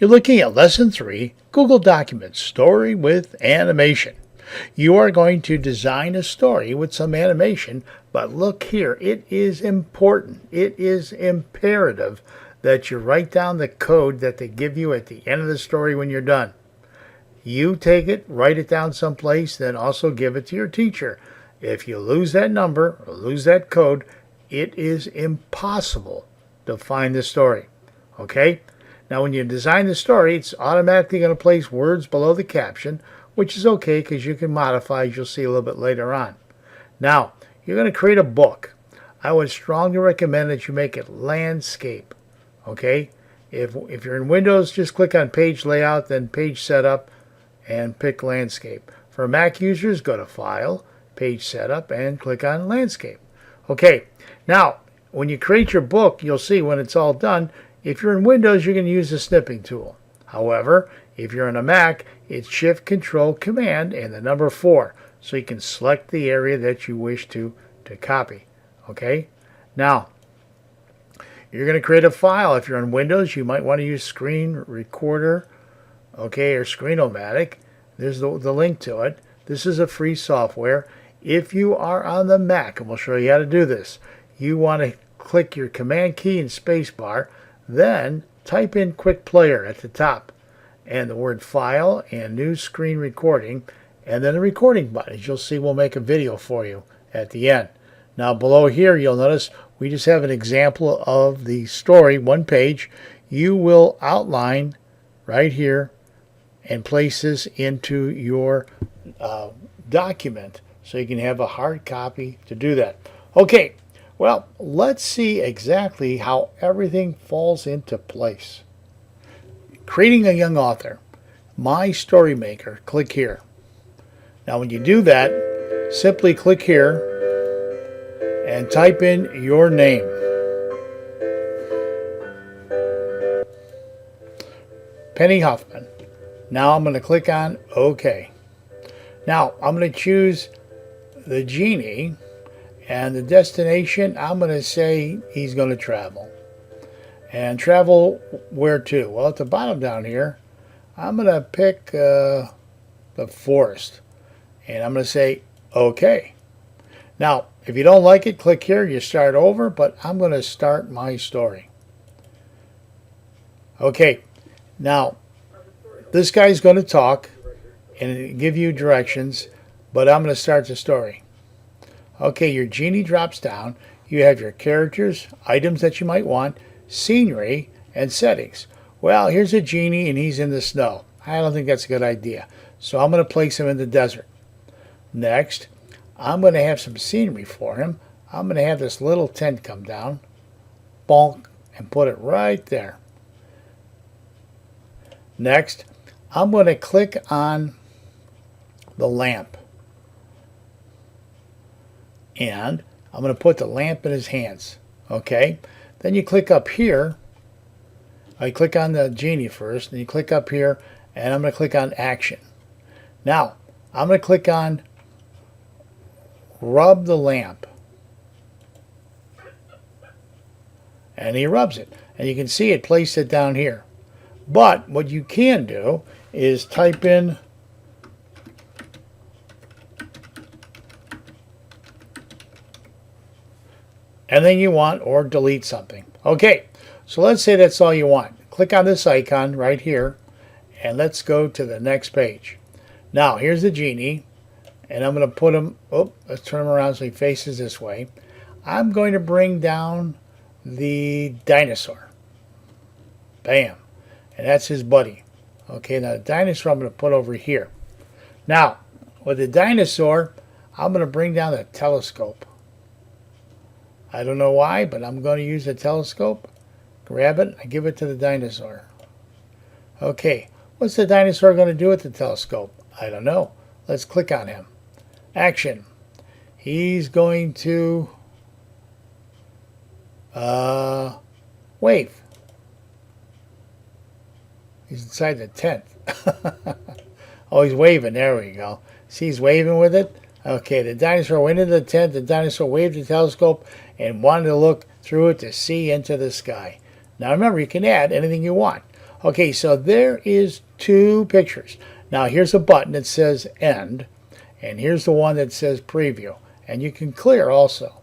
You're looking at Lesson 3, Google Documents, Story with Animation. You are going to design a story with some animation, but look here, it is important, it is imperative that you write down the code that they give you at the end of the story when you're done. You take it, write it down someplace, then also give it to your teacher. If you lose that number or lose that code, it is impossible to find the story. Okay? Now when you design the story, it's automatically going to place words below the caption, which is okay because you can modify, as you'll see a little bit later on. Now, you're going to create a book. I would strongly recommend that you make it landscape. Okay? If you're in Windows, just click on Page Layout, then Page Setup, and pick Landscape. For Mac users, go to File, Page Setup, and click on Landscape. Okay, now, when you create your book, you'll see when it's all done, if you're in Windows, you're going to use the snipping tool. However, if you're on a Mac, it's Shift, Control, Command, and the number 4. So you can select the area that you wish to copy. Okay? Now, you're going to create a file. If you're on Windows, you might want to use Screen Recorder, okay, or Screen-O-Matic. There's the link to it. This is a free software. If you are on the Mac, and we'll show you how to do this, you want to click your Command key and spacebar, then type in Quick Player at the top, and the word File and New Screen Recording, and then the recording button. As you'll see, we'll make a video for you at the end. Now below here, you'll notice we just have an example of the story, one page. You will outline right here and place this into your document so you can have a hard copy to do that. Okay, well, let's see exactly how everything falls into place. Creating a young author, My Story Maker, click here. Now when you do that, simply click here and type in your name. Penny Huffman. Now I'm going to click on OK. Now I'm going to choose the genie, and the destination, I'm going to say he's going to travel. And travel where to? Well, at the bottom down here, I'm going to pick the forest. And I'm going to say OK. Now, if you don't like it, click here. You start over, but I'm going to start my story. Okay. Now, this guy's going to talk and give you directions, but I'm going to start the story. Okay, your genie drops down. You have your characters, items that you might want, scenery, and settings. Well, here's a genie and he's in the snow. I don't think that's a good idea. So I'm going to place him in the desert. Next, I'm going to have some scenery for him. I'm going to have this little tent come down, bonk, and put it right there. Next, I'm going to click on the lamp. And I'm going to put the lamp in his hands. Okay? Then you click up here. I click on the genie first, and you click up here, and I'm going to click on Action. Now, I'm going to click on Rub the Lamp. And he rubs it. And you can see it placed it down here. But what you can do is type in anything you want or delete something. Okay, so let's say that's all you want. Click on this icon right here and let's go to the next page. Now here's the genie and I'm going to put him, let's turn him around so he faces this way. I'm going to bring down the dinosaur. Bam. And that's his buddy. Okay, now the dinosaur I'm going to put over here. Now, with the dinosaur, I'm going to bring down the telescope. I don't know why, but I'm going to use the telescope. Grab it, I give it to the dinosaur. Okay, what's the dinosaur going to do with the telescope? I don't know. Let's click on him. Action. He's going to wave. He's inside the tent. Oh, he's waving. There we go. See, he's waving with it. Okay, the dinosaur went into the tent. The dinosaur waved the telescope and wanted to look through it to see into the sky. Now remember, you can add anything you want. Okay, so there is two pictures. Now here's a button that says end, and here's the one that says preview. And you can clear also.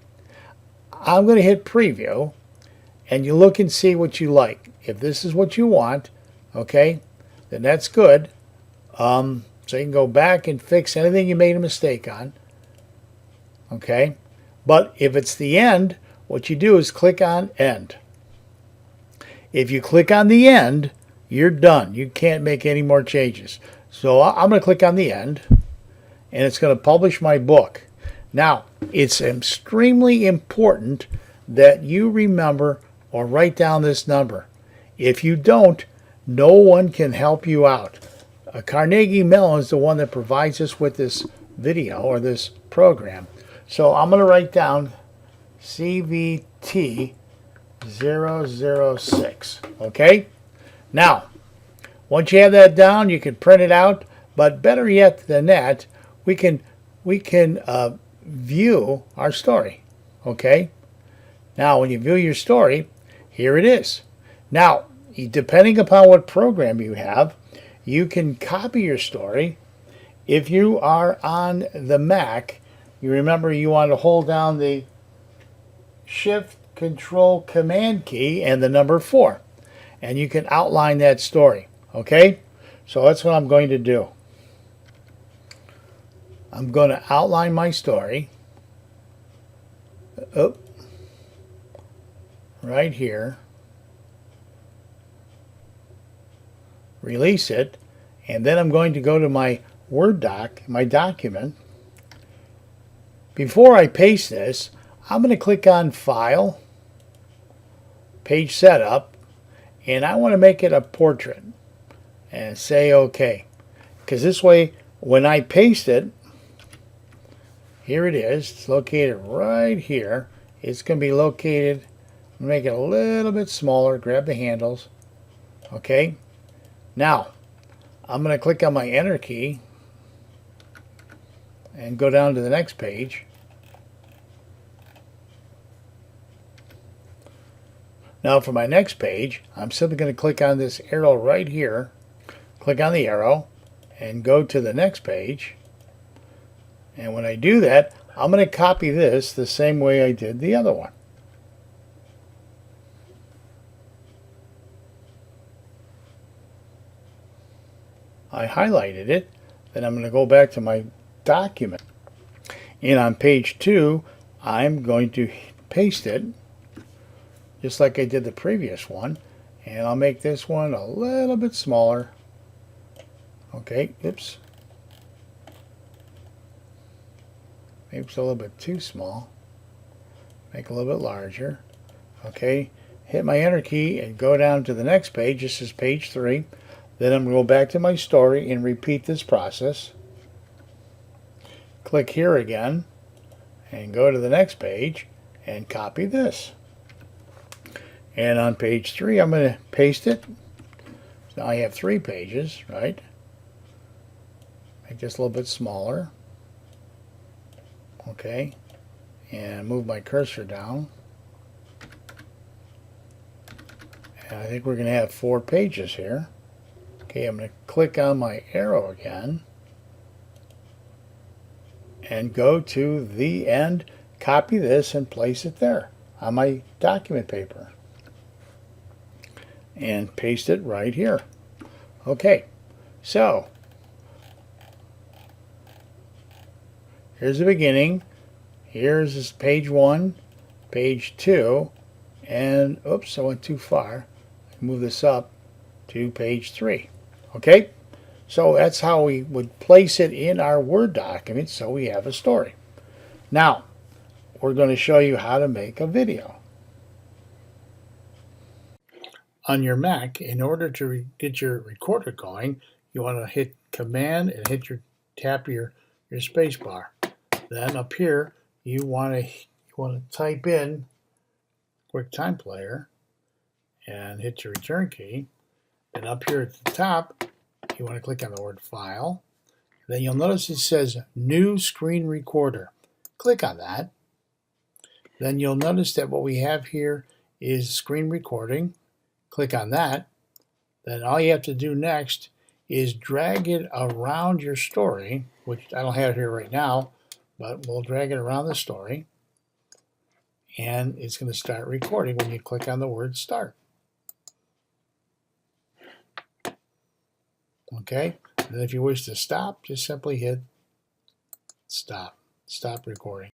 I'm going to hit preview, and you look and see what you like. If this is what you want, okay, then that's good. So you can go back and fix anything you made a mistake on. Okay, but if it's the end, what you do is click on end. If you click on the end, you're done. You can't make any more changes. So I'm going to click on the end, and it's going to publish my book. Now, it's extremely important that you remember or write down this number. If you don't, no one can help you out. Carnegie Mellon is the one that provides us with this video or this program. So I'm going to write down CVT 006. Okay? Now, once you have that down, you can print it out. But better yet than that, we can view our story. Okay? Now, when you view your story, here it is. Now, depending upon what program you have, you can copy your story. If you are on the Mac, you remember you want to hold down the Shift Control Command key and the number 4. And you can outline that story. Okay? So that's what I'm going to do. I'm going to outline my story. Oh, right here. Release it. And then I'm going to go to my Word doc, my document. Before I paste this, I'm going to click on File, Page Setup, and I want to make it a portrait and say OK. Because this way, when I paste it, here it is. It's located right here. It's going to be located, make it a little bit smaller, grab the handles. Okay. Now, I'm going to click on my Enter key and go down to the next page. Now for my next page, I'm simply going to click on this arrow right here, click on the arrow, and go to the next page. And when I do that, I'm going to copy this the same way I did the other one. I highlighted it, then I'm going to go back to my document. And on page 2, I'm going to paste it, just like I did the previous one. And I'll make this one a little bit smaller. Okay, oops. Maybe it's a little bit too small. Make it a little bit larger. Okay, hit my Enter key and go down to the next page. This is page 3. Then I'm going to go back to my story and repeat this process. Click here again and go to the next page and copy this. And on page 3, I'm going to paste it. So now I have 3 pages, right? Make this a little bit smaller. Okay. And move my cursor down. And I think we're going to have 4 pages here. Okay, I'm going to click on my arrow again and go to the end, copy this and place it there on my document paper and paste it right here. Okay, so here's the beginning. Here's this page 1, page 2, and oops, I went too far. Move this up to page 3. Okay, so that's how we would place it in our Word document so we have a story. Now, we're going to show you how to make a video. On your Mac, in order to get your recorder going, you want to hit Command and tap your space bar. Then up here, you want to type in QuickTime Player and hit your Return key. And up here at the top, you want to click on the word File. Then you'll notice it says New Screen Recorder. Click on that. Then you'll notice that what we have here is screen recording. Click on that. Then all you have to do next is drag it around your story, which I don't have it here right now, but we'll drag it around the story, and it's going to start recording when you click on the word start. Okay, and if you wish to stop, just simply hit stop recording.